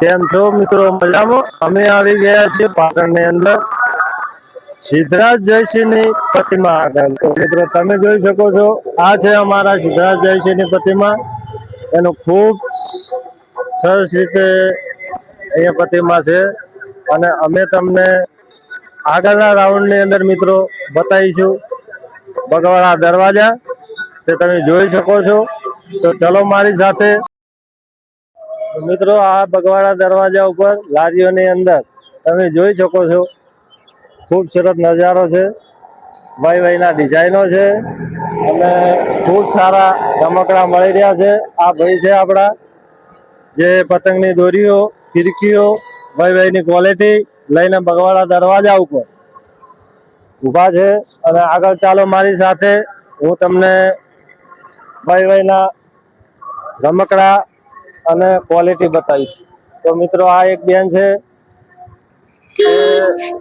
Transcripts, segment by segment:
કેમ છો મિત્રો? મજામાં? અમે આવી ગયા છીએ પાટણની અંદર સિદ્ધરાજ જયસિંહની પ્રતિમા આગળ. તો મિત્રો તમે જોઈ શકો છો, આ છે અમારા સિદ્ધરાજ જયસિંહની પ્રતિમા. એનું ખૂબ સરસ રીતે અહીંયા પ્રતિમા છે અને અમે તમને આગળના રાઉન્ડની અંદર મિત્રો બતાવીશું બગવાડા દરવાજા, તે તમે જોઈ શકો છો. તો ચલો મારી સાથે. મિત્રો આ બગવાડા દરવાજા ઉપર લારીઓની અંદર તમે જોઈ શકો છો, ખૂબ સરસ નજારો છે. ભાઈ ભાઈના ડિઝાઇનો છે અને ખૂબ સારા રમકડા મળી રહ્યા છે. આ ભાઈ છે આપણા, જે પતંગની દોરીઓ, ફિરકીઓ, ભાઈ ભાઈની ક્વોલિટી લઈને બગવાડા દરવાજા ઉપર ઊભા છે. અને આગળ ચાલો મારી સાથે, હું તમને ભાઈ ભાઈના રમકડા અને ક્વોલિટી બતાવીશ. તો મિત્રો આ એક બેન છે,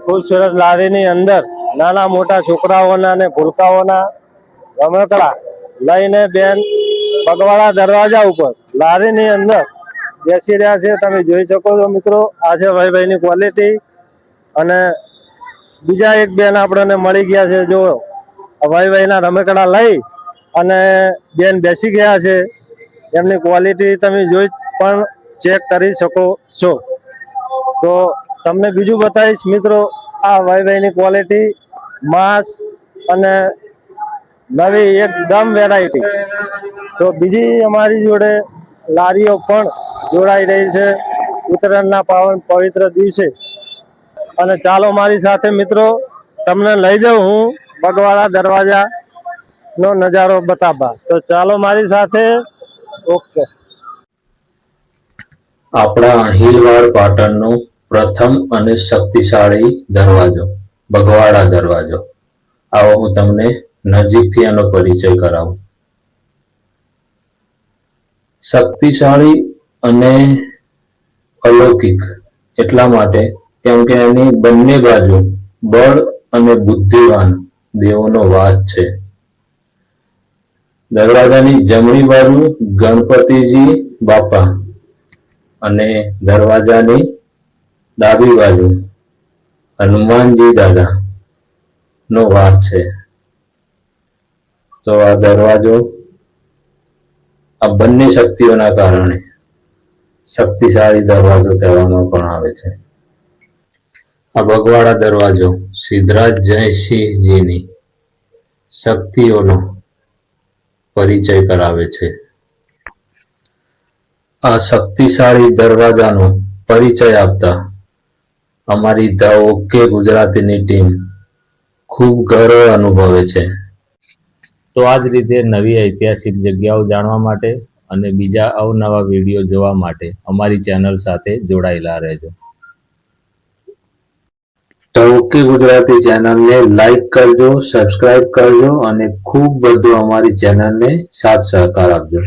ખૂબ સરસ લારીની અંદર નાના મોટા છોકરાઓના અને ભૂલકાઓના રમકડા લઈને બેન બગવાડા દરવાજા ઉપર લારીની અંદર બેસી રહ્યા છે. તમે જોઈ શકો છો મિત્રો, આ છે ભાઈ ભાઈની ક્વોલિટી. અને બીજા એક બેન આપણને મળી ગયા છે, જો ભાઈ ભાઈના રમકડા લઈ અને બેન બેસી ગયા છે. એમની ક્વોલિટી તમે જોઈ પણ ચેક કરી શકો છો. તો તમને બીજું બતાવીશ મિત્રો, આ ભાઈ ભાઈની ક્વોલિટી, માસ અને નવી એકદમ વેરાયટી. તો બીજી અમારી જોડે લારીઓ પણ જોડાઈ રહી છે ઉત્તરાયણના પાવન પવિત્ર દિવસે. અને ચાલો મારી સાથે મિત્રો, તમને લઈ જાઉં હું બગવાડા દરવાજા નો નજારો બતાવવા. તો ચાલો મારી સાથે. ઓકે. આપણા અહીરવાડ પાટણનો પ્રથમ અને શક્તિશાળી દરવાજો બગવાડા દરવાજો. આવો હું તમને નજીકથી આનો પરિચય કરાવું. શક્તિશાળી અને અલૌકિક એટલા માટે કેમ કે એની બંને બાજુ બળ અને બુદ્ધિવાન દેવોનો વાસ છે. દરવાજાની જમણી બાજુ ગણપતિજી બાપા અને દરવાજાની ડાબી બાજુ હનુમાનજી દાદા નો વાસ છે. તો આ દરવાજો આ બંને શક્તિઓના કારણે શક્તિશાળી દરવાજો કહેવામાં પણ આવે છે. આ બગવાડા દરવાજો સિદ્ધરાજ જયસિંહજીની શક્તિઓનો પરિચય કરાવે છે. આ શક્તિશાળી દરવાજાનો પરિચય આપતા અમારી ધ ઓકે ગુજરાતીની ટીમ ખૂબ ગર્વ અનુભવે છે. તો આ જ રીતે નવી ઐતિહાસિક જગ્યાઓ જાણવા માટે અને બીજા અવનવા વિડીયો જોવા માટે અમારી ચેનલ સાથે જોડાયેલા રહેજો. ધ ઓકે ગુજરાતી ચેનલને લાઈક કરજો, સબસ્ક્રાઇબ કરજો અને ખૂબ બધું અમારી ચેનલને સાથ સહકાર આપજો.